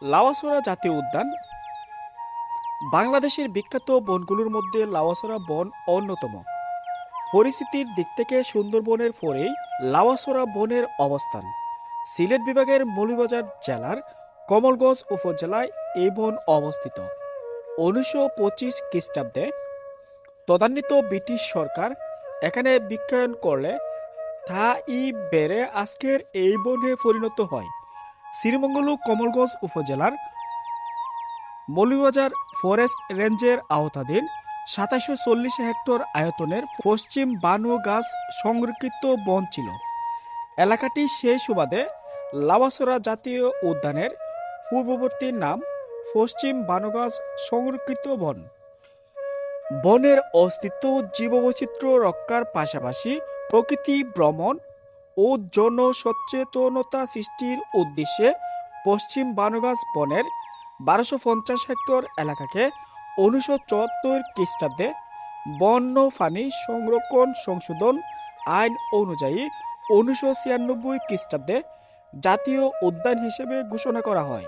লাউয়াছড়া জাতীয় উদ্যান বাংলাদেশের বিখ্যাত বনগুলোর মধ্যে লাউয়াছড়া বন অন্যতম। পরিস্থিতির দিক থেকে সুন্দরবনের পরেই লাউয়াছড়া বনের অবস্থান। সিলেট বিভাগের মৌলভীবাজার জেলার কমলগঞ্জ উপজেলায় এই বন অবস্থিত। 1925 খ্রিস্টাব্দে তদানীত ব্রিটিশ সরকার এখানে বিজ্ঞান করলে তা বেড়ে আজকের এই বনে পরিণত হয়। শ্রীমঙ্গল ও কমলগঞ্জ উপজেলার মৌলভীবাজার ফরেস্ট রেঞ্জের আওতাধীন 2740 হেক্টর আয়তনের পশ্চিম বানু গাছ সংরক্ষিত বন ছিল। এলাকাটি সেই সুবাদে লাউয়াছড়া জাতীয় উদ্যানের পূর্ববর্তী নাম পশ্চিম বানুগাছ সংরক্ষিত বন। বনের অস্তিত্ব জীববৈচিত্র্য রক্ষার পাশাপাশি প্রকৃতি ভ্রমণ ও জনসচেতনতা সৃষ্টির উদ্দেশ্যে পশ্চিম বানুগাছ বনের 1250 হেক্টর এলাকাকে 1974 খ্রিস্টাব্দে বন্যপ্রাণী সংরক্ষণ সংশোধন আইন অনুযায়ী 1996 খ্রিস্টাব্দে জাতীয় উদ্যান হিসেবে ঘোষণা করা হয়।